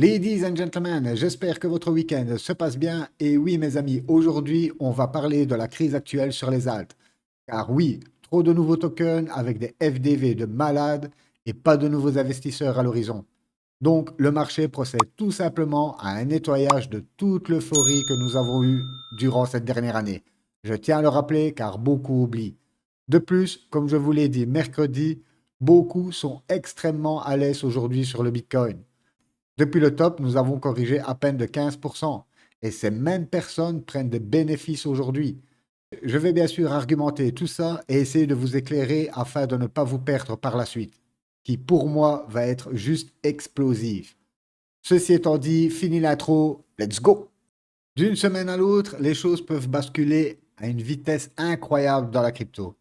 Ladies and gentlemen, j'espère que votre week-end se passe bien. Et oui, mes amis, aujourd'hui, on va parler de la crise actuelle sur les alts. Car oui, trop de nouveaux tokens avec des FDV de malades et pas de nouveaux investisseurs à l'horizon. Donc, le marché procède tout simplement à un nettoyage de toute l'euphorie que nous avons eue durant cette dernière année. Je tiens à le rappeler car beaucoup oublient. De plus, comme je vous l'ai dit mercredi, beaucoup sont extrêmement à l'aise aujourd'hui sur le Bitcoin. Depuis le top, nous avons corrigé à peine de 15%. Et ces mêmes personnes prennent des bénéfices aujourd'hui. Je vais bien sûr argumenter tout ça et essayer de vous éclairer afin de ne pas vous perdre par la suite, qui pour moi va être juste explosive. Ceci étant dit, fini l'intro, let's go! D'une semaine à l'autre, les choses peuvent basculer à une vitesse incroyable dans la crypto.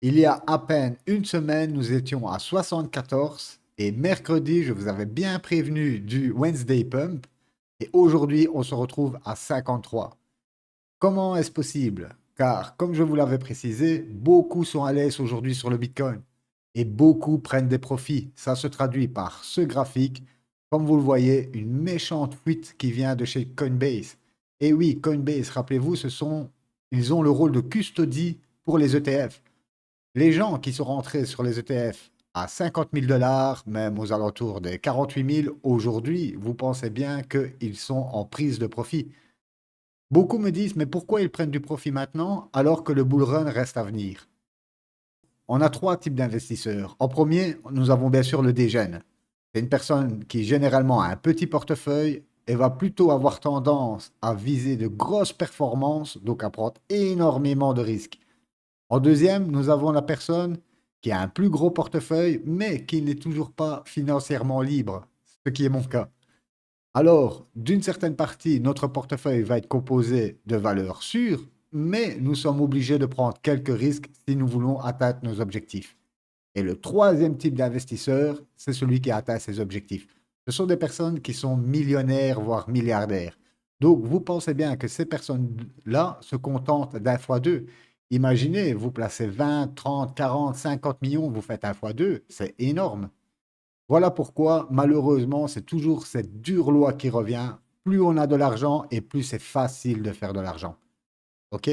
Il y a à peine une semaine, nous étions à 74 et mercredi, je vous avais bien prévenu du Wednesday Pump et aujourd'hui, on se retrouve à 53. Comment est-ce possible? Car, comme je vous l'avais précisé, beaucoup sont à l'aise aujourd'hui sur le Bitcoin et beaucoup prennent des profits. Ça se traduit par ce graphique. Comme vous le voyez, une méchante fuite qui vient de chez Coinbase. Et oui, Coinbase, rappelez-vous, ils ont le rôle de custodie pour les ETF. Les gens qui sont rentrés sur les ETF à 50 000 dollars, même aux alentours des 48 000 aujourd'hui, vous pensez bien qu'ils sont en prise de profit. Beaucoup me disent, mais pourquoi ils prennent du profit maintenant alors que le bull run reste à venir? On a trois types d'investisseurs. En premier, nous avons bien sûr le dégène. C'est une personne qui généralement a un petit portefeuille et va plutôt avoir tendance à viser de grosses performances, donc à prendre énormément de risques. En deuxième, nous avons la personne qui a un plus gros portefeuille, mais qui n'est toujours pas financièrement libre, ce qui est mon cas. Alors, d'une certaine partie, notre portefeuille va être composé de valeurs sûres, mais nous sommes obligés de prendre quelques risques si nous voulons atteindre nos objectifs. Et le troisième type d'investisseur, c'est celui qui atteint ses objectifs. Ce sont des personnes qui sont millionnaires, voire milliardaires. Donc, vous pensez bien que ces personnes-là se contentent d'un fois deux. Imaginez, vous placez 20, 30, 40, 50 millions, vous faites un fois deux, c'est énorme. Voilà pourquoi, malheureusement, c'est toujours cette dure loi qui revient. Plus on a de l'argent et plus c'est facile de faire de l'argent. OK?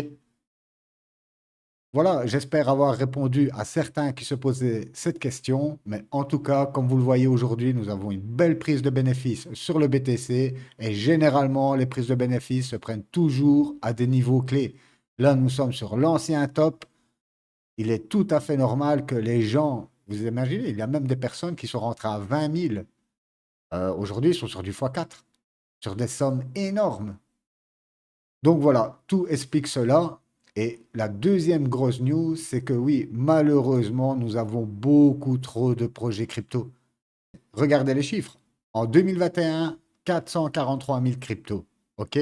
Voilà, j'espère avoir répondu à certains qui se posaient cette question, mais en tout cas, comme vous le voyez aujourd'hui, nous avons une belle prise de bénéfices sur le BTC et généralement, les prises de bénéfices se prennent toujours à des niveaux clés. Là, nous sommes sur l'ancien top. Il est tout à fait normal que les gens, vous imaginez, il y a même des personnes qui sont rentrées à 20 000. Aujourd'hui, ils sont sur du x4, sur des sommes énormes. Donc voilà, tout explique cela. Et la deuxième grosse news, c'est que oui, malheureusement, nous avons beaucoup trop de projets crypto. Regardez les chiffres. En 2021, 443 000 cryptos. OK?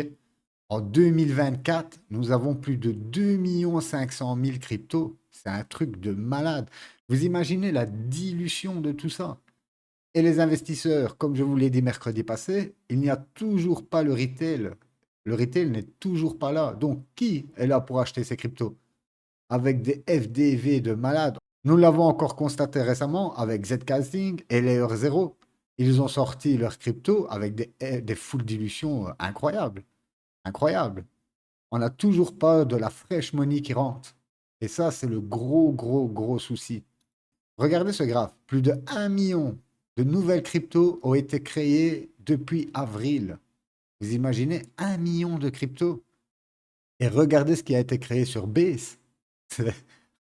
En 2024, nous avons plus de 2 500 000 cryptos. C'est un truc de malade. Vous imaginez la dilution de tout ça? Et les investisseurs, comme je vous l'ai dit mercredi passé, il n'y a toujours pas le retail. Le retail n'est toujours pas là. Donc, qui est là pour acheter ces cryptos? Avec des FDV de malades. Nous l'avons encore constaté récemment avec Zcasting et Layer Zero. Ils ont sorti leurs cryptos avec des full dilutions incroyables. Incroyables. On n'a toujours pas de la fresh money qui rentre. Et ça, c'est le gros, gros, gros souci. Regardez ce graphe. Plus de 1 million de nouvelles cryptos ont été créées depuis avril. Vous imaginez 1 million de cryptos? Et regardez ce qui a été créé sur Base.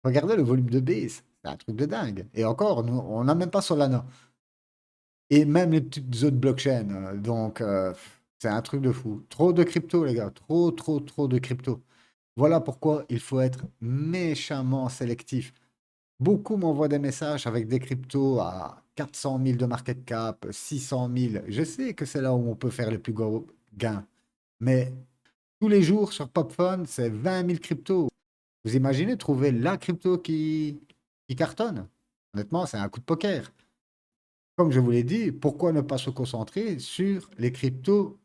Regardez le volume de Base. C'est un truc de dingue. Et encore, nous, on n'a même pas Solana. Et même les petites autres blockchains. Donc, c'est un truc de fou. Trop de cryptos, les gars. Trop, trop, trop de cryptos. Voilà pourquoi il faut être méchamment sélectif. Beaucoup m'envoient des messages avec des cryptos à 400 000 de market cap, 600 000. Je sais que c'est là où on peut faire les plus gros gains. Mais tous les jours sur PopFun, c'est 20 000 cryptos. Vous imaginez trouver la crypto qui cartonne? Honnêtement, c'est un coup de poker. Comme je vous l'ai dit, pourquoi ne pas se concentrer sur les cryptos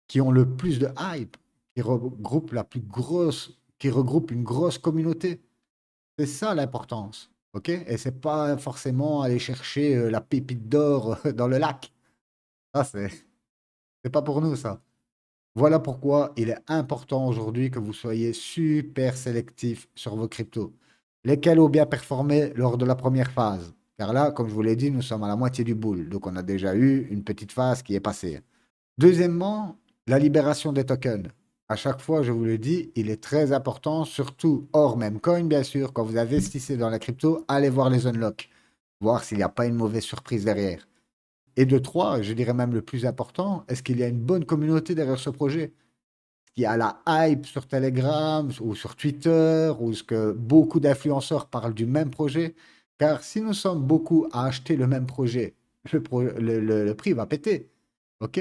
qui ont le plus de hype, qui regroupent une grosse communauté? C'est ça l'importance, OK? Et c'est pas forcément aller chercher la pépite d'or dans le lac. Ça, c'est. C'est pas pour nous, ça. Voilà pourquoi il est important aujourd'hui que vous soyez super sélectif sur vos cryptos. Lesquels ont bien performé lors de la première phase? Car là, comme je vous l'ai dit, nous sommes à la moitié du boule. Donc, on a déjà eu une petite phase qui est passée. Deuxièmement, la libération des tokens. À chaque fois, je vous le dis, il est très important, surtout hors même coin, bien sûr, quand vous investissez dans la crypto, allez voir les unlocks, voir s'il n'y a pas une mauvaise surprise derrière. Et de trois, je dirais même le plus important, est-ce qu'il y a une bonne communauté derrière ce projet? Est-ce qu'il y a la hype sur Telegram ou sur Twitter, ou est-ce que beaucoup d'influenceurs parlent du même projet? Car si nous sommes beaucoup à acheter le même projet, le prix va péter. OK?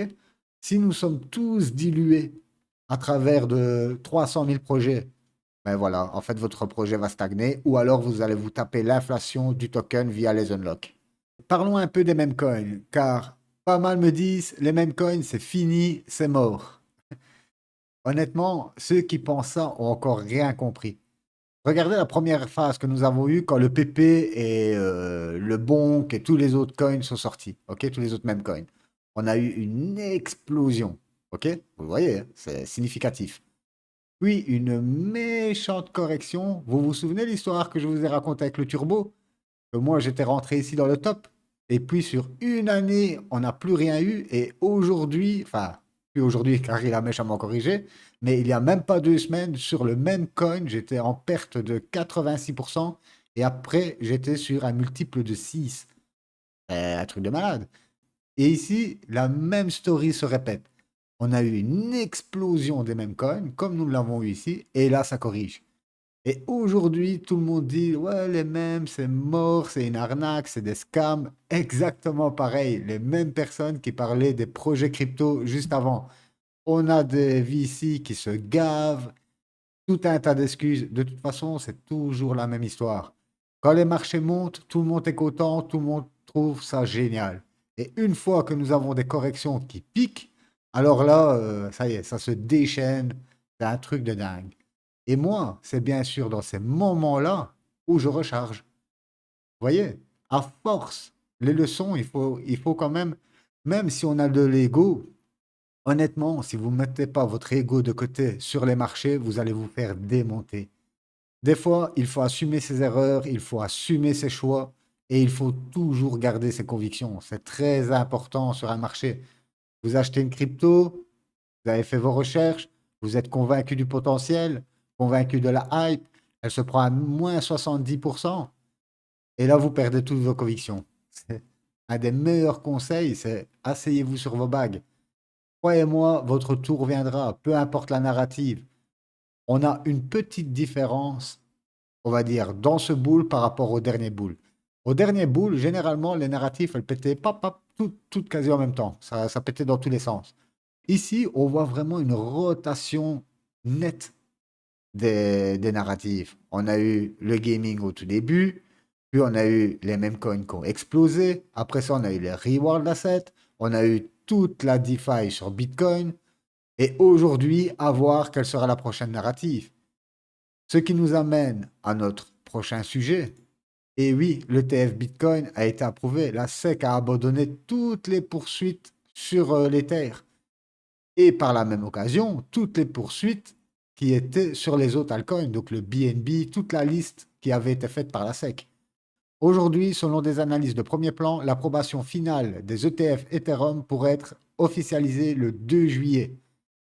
Si nous sommes tous dilués à travers de 300 000 projets, ben voilà, en fait, votre projet va stagner ou alors vous allez vous taper l'inflation du token via les unlocks. Parlons un peu des meme coins, car pas mal me disent les meme coins, c'est fini, c'est mort. Honnêtement, ceux qui pensent ça ont encore rien compris. Regardez la première phase que nous avons eue quand le PP et le Bonk et tous les autres coins sont sortis. Ok, tous les autres meme coins. On a eu une explosion. Ok, vous voyez, hein, c'est significatif. Puis une méchante correction. Vous vous souvenez de l'histoire que je vous ai racontée avec le turbo? Que moi j'étais rentré ici dans le top. Et puis sur une année, on n'a plus rien eu. Et aujourd'hui, enfin, plus aujourd'hui car il a méchamment corrigé, mais il y a même pas 2 semaines, sur le même coin, j'étais en perte de 86%. Et après, j'étais sur un multiple de 6. Un truc de malade. Et ici, la même story se répète. On a eu une explosion des mêmes coins, comme nous l'avons eu ici, et là, ça corrige. Et aujourd'hui, tout le monde dit, ouais, les mêmes, c'est mort, c'est une arnaque, c'est des scams. Exactement pareil, les mêmes personnes qui parlaient des projets crypto juste avant. On a des VC qui se gavent, tout un tas d'excuses. De toute façon, c'est toujours la même histoire. Quand les marchés montent, tout le monde est content, tout le monde trouve ça génial. Et une fois que nous avons des corrections qui piquent, alors là, ça y est, ça se déchaîne. C'est un truc de dingue. Et moi, c'est bien sûr dans ces moments-là où je recharge. Vous voyez, à force, les leçons, il faut quand même, même si on a de l'ego, honnêtement, si vous ne mettez pas votre ego de côté sur les marchés, vous allez vous faire démonter. Des fois, il faut assumer ses erreurs, il faut assumer ses choix et il faut toujours garder ses convictions. C'est très important sur un marché. Vous achetez une crypto, vous avez fait vos recherches, vous êtes convaincu du potentiel, convaincu de la hype, elle se prend à moins 70%, et là, vous perdez toutes vos convictions. C'est un des meilleurs conseils, c'est asseyez-vous sur vos bagues. Croyez-moi, votre tour viendra, peu importe la narrative. On a une petite différence, on va dire, dans ce boule par rapport au dernier boule. Au dernier boule, généralement, les narratifs, elles pétaient pop, pop, toutes quasi en même temps. Ça pétait dans tous les sens. Ici, on voit vraiment une rotation nette des narratifs. On a eu le gaming au tout début, puis on a eu les mêmes coins qui ont explosé. Après ça, on a eu les reward assets, on a eu toute la DeFi sur Bitcoin. Et aujourd'hui, à voir quelle sera la prochaine narrative. Ce qui nous amène à notre prochain sujet. Et oui, l'ETF Bitcoin a été approuvé. La SEC a abandonné toutes les poursuites sur l'Ether. Et par la même occasion, toutes les poursuites qui étaient sur les autres altcoins, donc le BNB, toute la liste qui avait été faite par la SEC. Aujourd'hui, selon des analyses de premier plan, l'approbation finale des ETF Ethereum pourrait être officialisée le 2 juillet,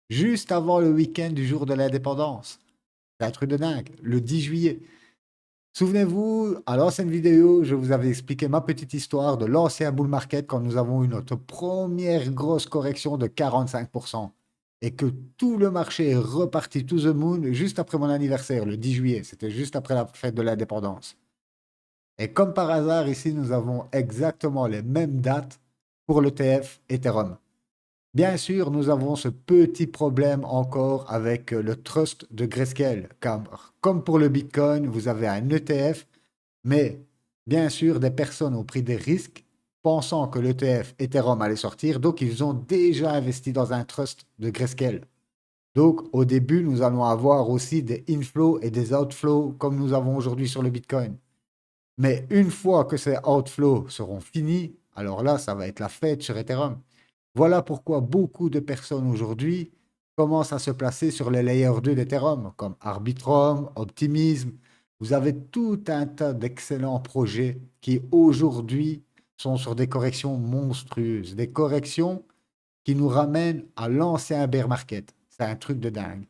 juste avant le week-end du jour de l'indépendance. C'est un truc de dingue, le 10 juillet. Souvenez-vous, à l'ancienne vidéo, je vous avais expliqué ma petite histoire de l'ancien bull market quand nous avons eu notre première grosse correction de 45% et que tout le marché est reparti to the moon juste après mon anniversaire, le 10 juillet. C'était juste après la fête de l'indépendance. Et comme par hasard, ici, nous avons exactement les mêmes dates pour l'ETF Ethereum. Bien sûr, nous avons ce petit problème encore avec le trust de Grayscale. Car, comme pour le Bitcoin, vous avez un ETF, mais bien sûr, des personnes ont pris des risques pensant que l'ETF Ethereum allait sortir, donc ils ont déjà investi dans un trust de Grayscale. Donc au début, nous allons avoir aussi des inflows et des outflows comme nous avons aujourd'hui sur le Bitcoin. Mais une fois que ces outflows seront finis, alors là, ça va être la fête sur Ethereum. Voilà pourquoi beaucoup de personnes aujourd'hui commencent à se placer sur les layers 2 d'Ethereum, comme Arbitrum, Optimism. Vous avez tout un tas d'excellents projets qui aujourd'hui sont sur des corrections monstrueuses, des corrections qui nous ramènent à l'ancien bear market. C'est un truc de dingue.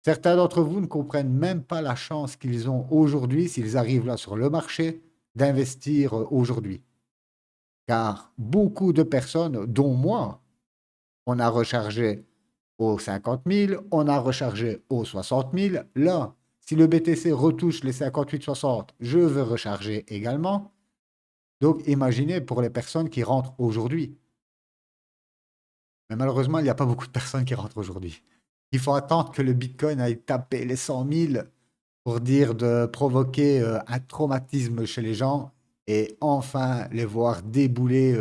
Certains d'entre vous ne comprennent même pas la chance qu'ils ont aujourd'hui, s'ils arrivent là sur le marché, d'investir aujourd'hui. Car beaucoup de personnes, dont moi, on a rechargé aux 50 000, on a rechargé aux 60 000. Là, si le BTC retouche les 58,60, je veux recharger également. Donc, imaginez pour les personnes qui rentrent aujourd'hui. Mais malheureusement, il n'y a pas beaucoup de personnes qui rentrent aujourd'hui. Il faut attendre que le Bitcoin aille taper les 100 000 pour dire de provoquer un traumatisme chez les gens et enfin les voir débouler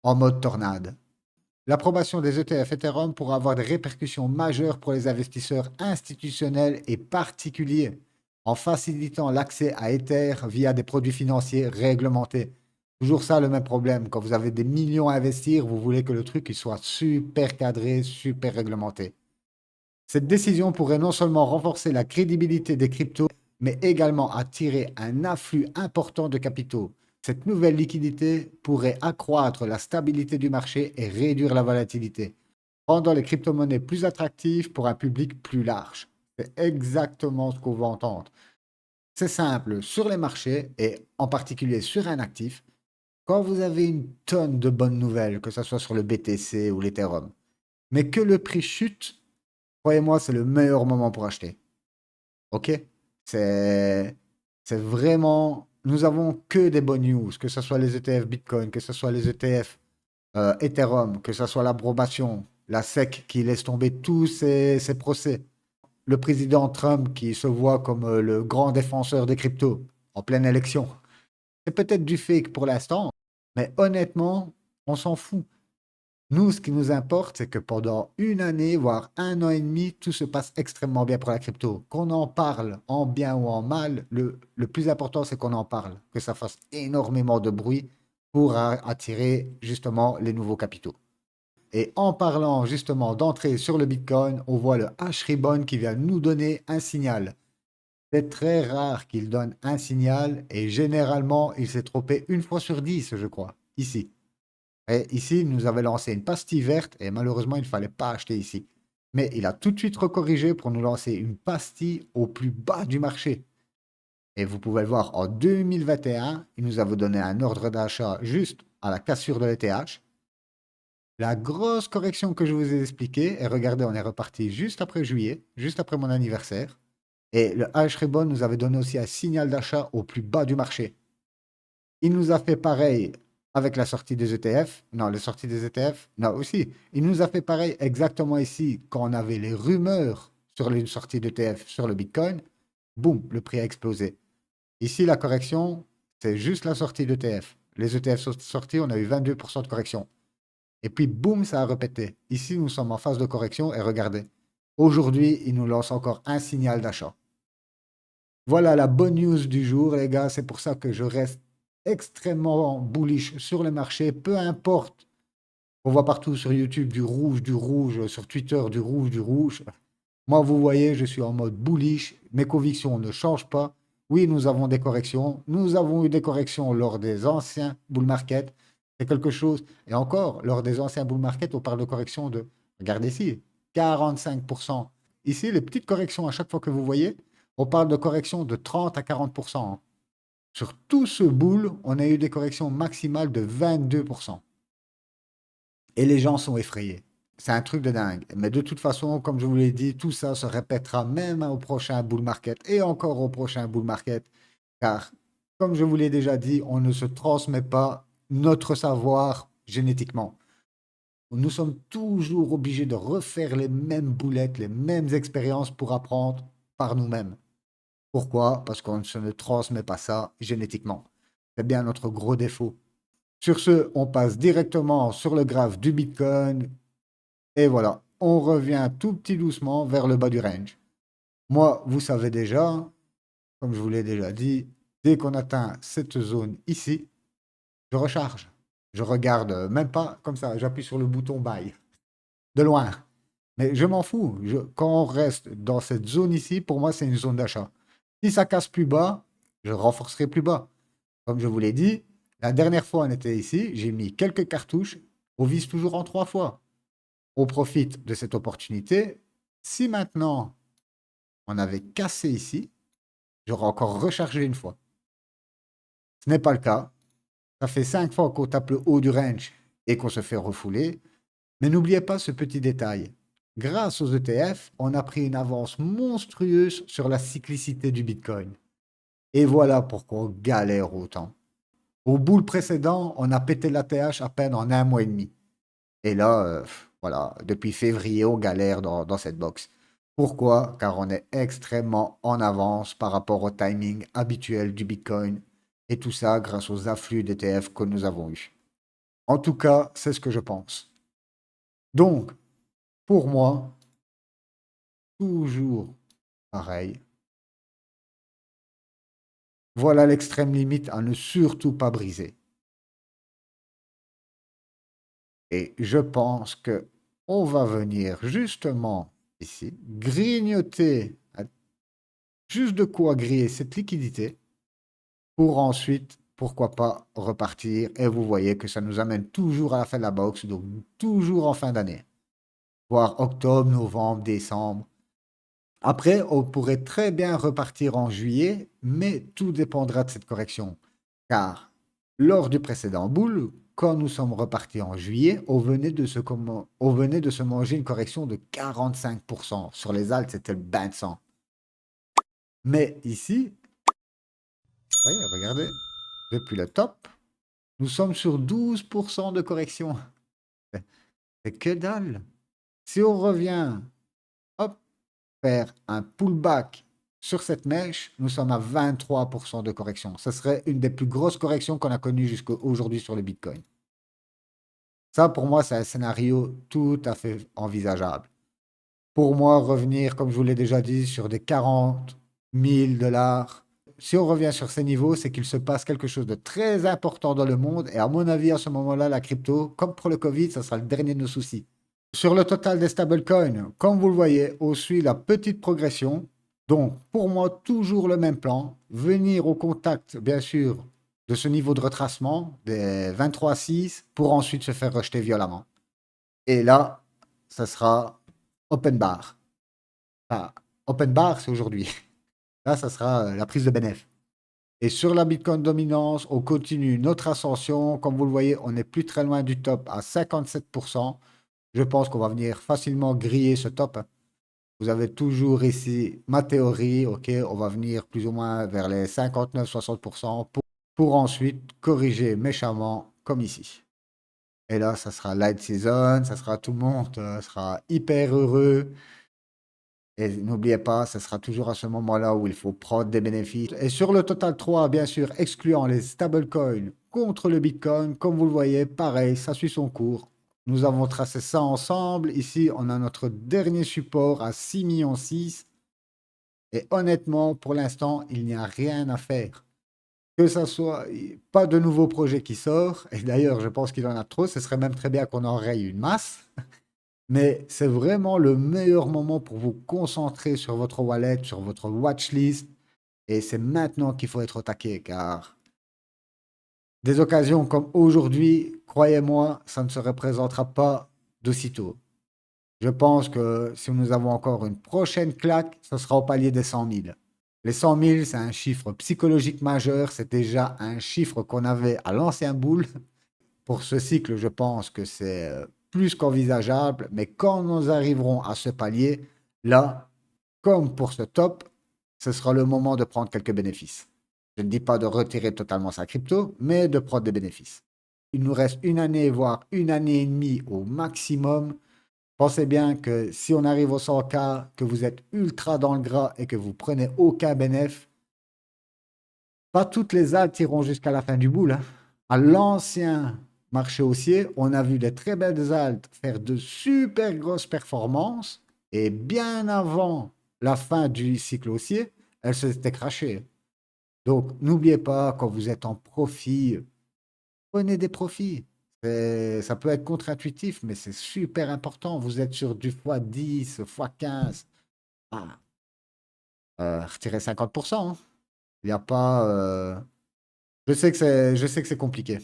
en mode tornade. L'approbation des ETF Ethereum pourra avoir des répercussions majeures pour les investisseurs institutionnels et particuliers en facilitant l'accès à Ether via des produits financiers réglementés. Toujours ça le même problème. Quand vous avez des millions à investir, vous voulez que le truc il soit super cadré, super réglementé. Cette décision pourrait non seulement renforcer la crédibilité des cryptos, mais également attirer un afflux important de capitaux. Cette nouvelle liquidité pourrait accroître la stabilité du marché et réduire la volatilité, rendant les crypto-monnaies plus attractives pour un public plus large. C'est exactement ce qu'on va entendre. C'est simple, sur les marchés, et en particulier sur un actif, quand vous avez une tonne de bonnes nouvelles, que ce soit sur le BTC ou l'Ethereum, mais que le prix chute, croyez-moi, c'est le meilleur moment pour acheter. OK? C'est c'est vraiment nous avons que des bonnes news, que ce soit les ETF Bitcoin, que ce soit les ETF Ethereum, que ce soit l'approbation, la SEC qui laisse tomber tous ces procès, le président Trump qui se voit comme le grand défenseur des cryptos en pleine élection. C'est peut-être du fake pour l'instant, mais honnêtement, on s'en fout. Nous, ce qui nous importe, c'est que pendant une année, voire un an et demi, tout se passe extrêmement bien pour la crypto. Qu'on en parle en bien ou en mal, le plus important, c'est qu'on en parle, que ça fasse énormément de bruit pour attirer justement les nouveaux capitaux. Et en parlant justement d'entrée sur le Bitcoin, on voit le H-Ribbon qui vient nous donner un signal. C'est très rare qu'il donne un signal et généralement, il s'est trompé une fois sur 10, je crois, ici. Et ici, il nous avait lancé une pastille verte et malheureusement, il ne fallait pas acheter ici. Mais il a tout de suite recorrigé pour nous lancer une pastille au plus bas du marché. Et vous pouvez le voir, en 2021, il nous avait donné un ordre d'achat juste à la cassure de l'ETH. La grosse correction que je vous ai expliquée, et regardez, on est reparti juste après juillet, juste après mon anniversaire. Et le H-Ribbon nous avait donné aussi un signal d'achat au plus bas du marché. Il nous a fait pareil avec la sortie des ETF. Non, la sortie des ETF, non, aussi. Il nous a fait pareil exactement ici quand on avait les rumeurs sur les sorties d'ETF sur le Bitcoin. Boum, le prix a explosé. Ici, la correction, c'est juste la sortie d'ETF. Les ETF sont sortis, on a eu 22% de correction. Et puis, boum, ça a répété. Ici, nous sommes en phase de correction et regardez. Aujourd'hui, il nous lance encore un signal d'achat. Voilà la bonne news du jour, les gars. C'est pour ça que je reste extrêmement bullish sur le marché. Peu importe. On voit partout sur YouTube du rouge, sur Twitter du rouge, du rouge. Moi, vous voyez, je suis en mode bullish. Mes convictions ne changent pas. Oui, nous avons des corrections. Nous avons eu des corrections lors des anciens bull market. C'est quelque chose. Et encore, lors des anciens bull market, on parle de correction de, regardez ici, 45%. Ici, les petites corrections à chaque fois que vous voyez, on parle de corrections de 30 à 40%. Sur tout ce bull, on a eu des corrections maximales de 22%. Et les gens sont effrayés. C'est un truc de dingue. Mais de toute façon, comme je vous l'ai dit, tout ça se répétera même au prochain bull market et encore au prochain bull market. Car, comme je vous l'ai déjà dit, on ne se transmet pas notre savoir génétiquement. Nous sommes toujours obligés de refaire les mêmes boulettes, les mêmes expériences pour apprendre par nous-mêmes. Pourquoi? Parce qu'on ne transmet pas ça génétiquement. C'est bien notre gros défaut. Sur ce, on passe directement sur le graphe du Bitcoin. Et voilà, on revient tout petit doucement vers le bas du range. Moi, vous savez déjà, comme je vous l'ai déjà dit, dès qu'on atteint cette zone ici, je recharge. Je regarde même pas comme ça, j'appuie sur le bouton buy, de loin. Mais je m'en fous. Quand on reste dans cette zone ici, pour moi, c'est une zone d'achat. Si ça casse plus bas, je renforcerai plus bas. Comme je vous l'ai dit, la dernière fois on était ici, j'ai mis quelques cartouches. On vise toujours en 3 fois. On profite de cette opportunité. Si maintenant on avait cassé ici, j'aurais encore rechargé une fois. Ce n'est pas le cas. Ça fait 5 fois qu'on tape le haut du range et qu'on se fait refouler. Mais n'oubliez pas ce petit détail. Grâce aux ETF, on a pris une avance monstrueuse sur la cyclicité du Bitcoin. Et voilà pourquoi on galère autant. Au bout précédent, on a pété l'ATH à peine en 1 mois et demi. Et là, voilà, depuis février, on galère dans cette box. Pourquoi? Car on est extrêmement en avance par rapport au timing habituel du Bitcoin. Et tout ça grâce aux afflux d'ETF que nous avons eus. En tout cas, c'est ce que je pense. Donc, pour moi, toujours pareil. Voilà l'extrême limite à ne surtout pas briser. Et je pense que on va venir justement ici grignoter, juste de quoi griller cette liquidité pour ensuite, pourquoi pas, repartir. Et vous voyez que ça nous amène toujours à la fin de la box, donc toujours en fin d'année, voire octobre, novembre, décembre. Après, on pourrait très bien repartir en juillet, mais tout dépendra de cette correction. Car lors du précédent bull, quand nous sommes repartis en juillet, on venait de se manger une correction de 45%. Sur les altes, c'était le bain de sang. Mais ici, voyez, regardez, depuis le top, nous sommes sur 12% de correction. C'est que dalle. Si on revient, hop, faire un pullback sur cette mèche, nous sommes à 23% de correction. Ce serait une des plus grosses corrections qu'on a connues jusqu'à aujourd'hui sur le Bitcoin. Ça, pour moi, c'est un scénario tout à fait envisageable. Pour moi, revenir, comme je vous l'ai déjà dit, sur des 40 000 $. Si on revient sur ces niveaux, c'est qu'il se passe quelque chose de très important dans le monde. Et à mon avis, à ce moment-là, la crypto, comme pour le Covid, ça sera le dernier de nos soucis. Sur le total des stablecoins, comme vous le voyez, on suit la petite progression. Donc, pour moi, toujours le même plan. Venir au contact, bien sûr, de ce niveau de retracement des 23,6 pour ensuite se faire rejeter violemment. Et là, ça sera open bar. Enfin, open bar, c'est aujourd'hui. Là, ça sera la prise de bénéfice. Et sur la Bitcoin dominance, on continue notre ascension. Comme vous le voyez, on n'est plus très loin du top à 57%. Je pense qu'on va venir facilement griller ce top. Vous avez toujours ici ma théorie. Ok, on va venir plus ou moins vers les 59-60% pour ensuite corriger méchamment comme ici. Et là, ça sera light season, ça sera tout le monde sera hyper heureux. Et n'oubliez pas, ce sera toujours à ce moment-là où il faut prendre des bénéfices. Et sur le Total 3, bien sûr, excluant les stablecoins contre le Bitcoin, comme vous le voyez, pareil, ça suit son cours. Nous avons tracé ça ensemble. Ici, on a notre dernier support à 6,6 millions. Et honnêtement, pour l'instant, il n'y a rien à faire. Que ça soit pas de nouveaux projets qui sortent. Et d'ailleurs, je pense qu'il en a trop. Ce serait même très bien qu'on en raye une masse. Mais c'est vraiment le meilleur moment pour vous concentrer sur votre wallet, sur votre watchlist. Et c'est maintenant qu'il faut être au taquet, car des occasions comme aujourd'hui, croyez-moi, ça ne se représentera pas d'aussitôt. Je pense que si nous avons encore une prochaine claque, ce sera au palier des 100 000. Les 100 000, c'est un chiffre psychologique majeur. C'est déjà un chiffre qu'on avait à l'ancien boule. Pour ce cycle, je pense que c'est plus qu'envisageable, mais quand nous arriverons à ce palier, là, comme pour ce top, ce sera le moment de prendre quelques bénéfices. Je ne dis pas de retirer totalement sa crypto, mais de prendre des bénéfices. Il nous reste une année, voire une année et demie au maximum. Pensez bien que si on arrive au 100K, que vous êtes ultra dans le gras et que vous prenez aucun bénéfice, pas toutes les altes iront jusqu'à la fin du bout, là. À l'ancien marché haussier, on a vu des très belles altes faire de super grosses performances et bien avant la fin du cycle haussier, elles s'étaient crachées. Donc, n'oubliez pas, quand vous êtes en profit, prenez des profits. Ça peut être contre-intuitif, mais c'est super important. Vous êtes sur du x10, x15. Ah, retirez 50%, hein. Il n'y a pas. Je sais que c'est compliqué.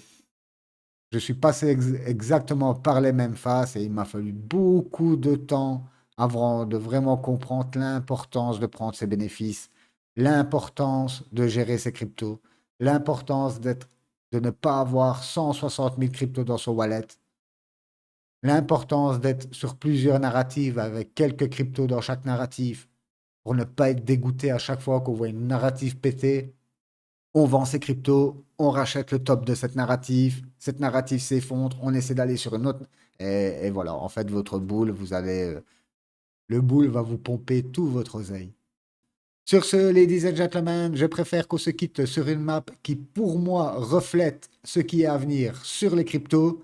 Je suis passé exactement par les mêmes phases et il m'a fallu beaucoup de temps avant de vraiment comprendre l'importance de prendre ses bénéfices, l'importance de gérer ses cryptos, l'importance de ne pas avoir 160 000 cryptos dans son wallet, l'importance d'être sur plusieurs narratives avec quelques cryptos dans chaque narrative pour ne pas être dégoûté à chaque fois qu'on voit une narrative péter. On vend ses cryptos, on rachète le top de cette narrative s'effondre, on essaie d'aller sur une autre. Et voilà, en fait, votre boule, le boule va vous pomper tout votre oseille. Sur ce, ladies and gentlemen, je préfère qu'on se quitte sur une map qui, pour moi, reflète ce qui est à venir sur les cryptos.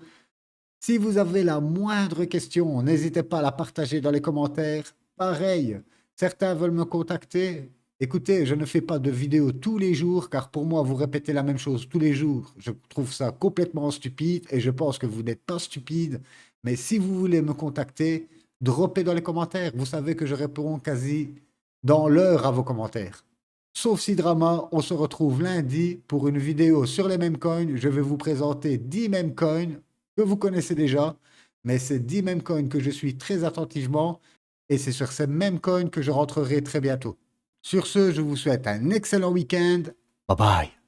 Si vous avez la moindre question, n'hésitez pas à la partager dans les commentaires. Pareil, certains veulent me contacter. Écoutez, je ne fais pas de vidéos tous les jours, car pour moi, vous répétez la même chose tous les jours. Je trouve ça complètement stupide et je pense que vous n'êtes pas stupide. Mais si vous voulez me contacter, droppez dans les commentaires. Vous savez que je réponds quasi dans l'heure à vos commentaires. Sauf si drama, on se retrouve lundi pour une vidéo sur les mêmes coins. Je vais vous présenter 10 mêmes coins que vous connaissez déjà, mais c'est 10 mêmes coins que je suis très attentivement et c'est sur ces mêmes coins que je rentrerai très bientôt. Sur ce, je vous souhaite un excellent week-end. Bye bye.